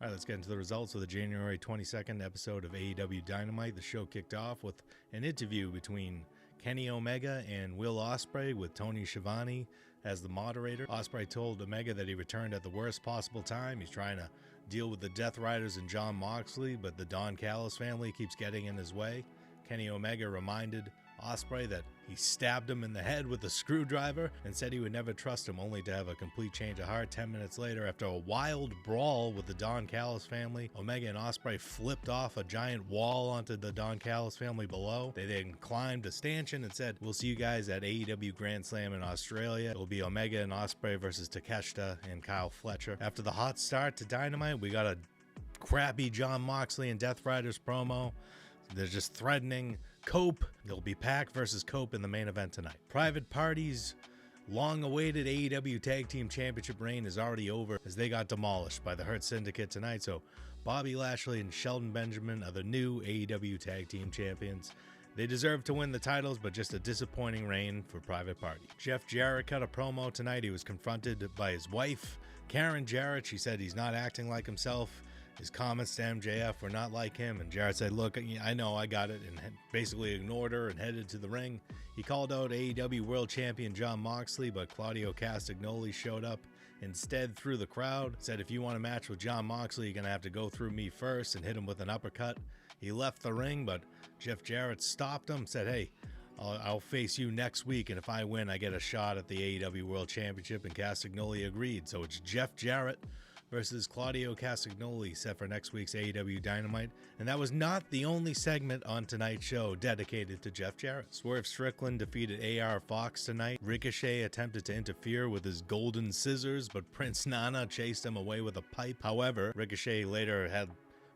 All right, let's get into the results of the January 22nd episode of AEW Dynamite. The show kicked off with an interview between Kenny Omega and Will Ospreay with Tony Schiavone as the moderator. Ospreay told Omega that he returned at the worst possible time. He's trying to deal with the Death Riders and Jon Moxley, but the Don Callis family keeps getting in his way. Kenny Omega reminded Ospreay that he stabbed him in the head with a screwdriver and said he would never trust him, only to have a complete change of heart 10 minutes later. After a wild brawl with the Don Callis family, Omega and Ospreay flipped off a giant wall onto the Don Callis family below. They then climbed a stanchion and said, "We'll see you guys at AEW Grand Slam in Australia. It will be Omega and Ospreay versus Takeshita and Kyle Fletcher." After the hot start to Dynamite, we got a crappy Jon Moxley and Death Riders promo. They're just threatening Cope. There'll be Pac versus Cope in the main event tonight. Private Party's long-awaited AEW Tag Team Championship reign is already over as they got demolished by the Hurt Syndicate tonight. So Bobby Lashley and Shelton Benjamin are the new AEW Tag Team Champions. They deserve to win the titles, but just a disappointing reign for Private Party. Jeff Jarrett cut a promo tonight. He was confronted by his wife, Karen Jarrett. She said he's not acting like himself. His comments to MJF were not like him, and Jarrett said, "Look, I know, I got it," and basically ignored her and headed to the ring. He called out AEW World Champion Jon Moxley, but Claudio Castagnoli showed up instead through the crowd. Said, "If you want a match with Jon Moxley, you're going to have to go through me first," and hit him with an uppercut. He left the ring, but Jeff Jarrett stopped him, said, "Hey, I'll face you next week, and if I win, I get a shot at the AEW World Championship," and Castagnoli agreed. So it's Jeff Jarrett versus Claudio Castagnoli set for next week's AEW Dynamite. And that was not the only segment on tonight's show dedicated to Jeff Jarrett. Swerve Strickland defeated AR Fox tonight. Ricochet attempted to interfere with his golden scissors, but Prince Nana chased him away with a pipe. However, Ricochet later had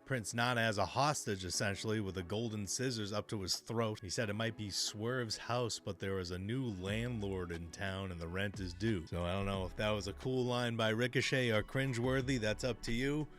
Prince Nana as a hostage, essentially, with the golden scissors up to his throat. He said it might be Swerve's house, but there is a new landlord in town and the rent is due. So I don't know if that was a cool line by Ricochet or cringeworthy. That's up to you.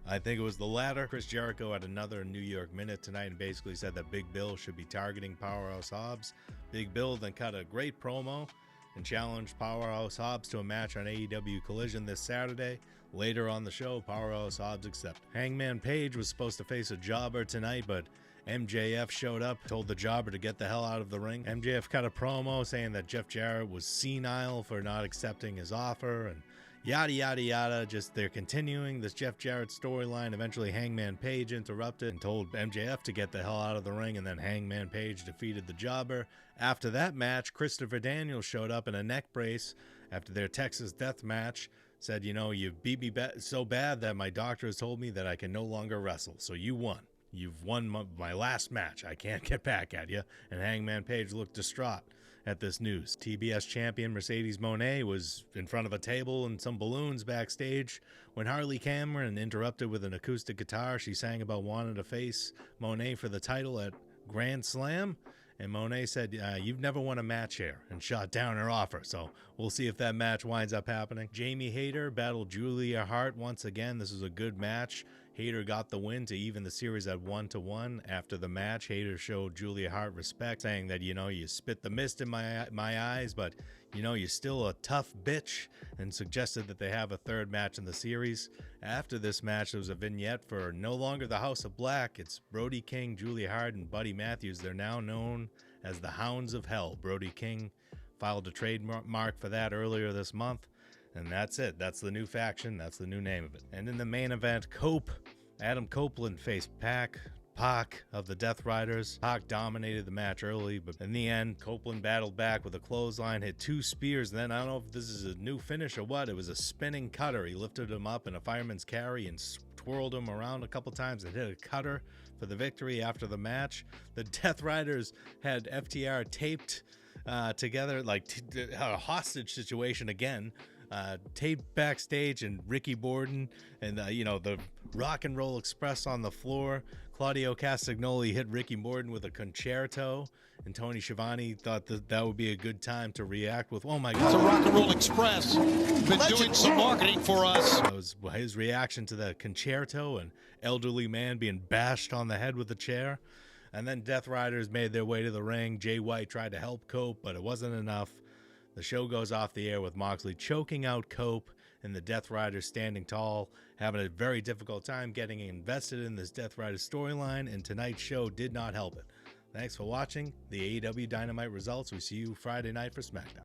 I think it was the latter. Chris Jericho had another New York Minute tonight and basically said that Big Bill should be targeting Powerhouse Hobbs. Big Bill then cut a great promo and challenged Powerhouse Hobbs to a match on AEW Collision this Saturday. Later on the show, Powerhouse Hobbs accepted. Hangman Page was supposed to face a jobber tonight, but MJF showed up, told the jobber to get the hell out of the ring. MJF cut a promo saying that Jeff Jarrett was senile for not accepting his offer, and yada yada yada. Just they're continuing this Jeff Jarrett storyline. Eventually Hangman Page interrupted and told MJF to get the hell out of the ring, and then Hangman Page defeated the jobber. After that match, Christopher Daniels showed up in a neck brace after their Texas death match. Said, "You know, you beat me so bad that my doctor has told me that I can no longer wrestle. So you won. You've won my last match. I can't get back at you." And Hangman Page looked distraught at this news. TBS champion Mercedes Mone was in front of a table and some balloons backstage when Harley Cameron interrupted with an acoustic guitar. She sang about wanting to face Mone for the title at Grand Slam. And Mone said, "You've never won a match here," and shot down her offer. So we'll see if that match winds up happening. Jamie Hayter battled Julia Hart once again. This was a good match. Hayter got the win to even the series at 1-1. After the match, Hayter showed Julia Hart respect, saying that, "You spit the mist in my eyes, but, you're still a tough bitch," and suggested that they have a third match in the series. After this match, there was a vignette for no longer the House of Black. It's Brody King, Julia Hart, and Buddy Matthews. They're now known as the Hounds of Hell. Brody King filed a trademark for that earlier this month. And that's it. That's the new faction. That's the new name of it. And in the main event, Adam Copeland faced Pac of the Death Riders. Pac dominated the match early, but in the end, Copeland battled back with a clothesline, hit 2 spears, and then I don't know if this is a new finish or what. It was a spinning cutter. He lifted him up in a fireman's carry and twirled him around a couple times and hit a cutter for the victory. After the match, the Death Riders had FTR taped together, like a hostage situation again. Taped backstage, and Ricky Borden and the Rock and Roll Express on the floor. Claudio Castagnoli hit Ricky Borden with a concerto, and Tony Schiavone thought that would be a good time to react with, "Oh my God, it's a Rock and Roll Express. Been doing some marketing for us." That was his reaction to the concerto, an elderly man being bashed on the head with a chair. And then Death Riders made their way to the ring. Jay White tried to help Cope, but it wasn't enough. The show goes off the air with Moxley choking out Cope and the Death Riders standing tall, having a very difficult time getting invested in this Death Rider storyline, and tonight's show did not help it. Thanks for watching the AEW Dynamite results. We see you Friday night for SmackDown.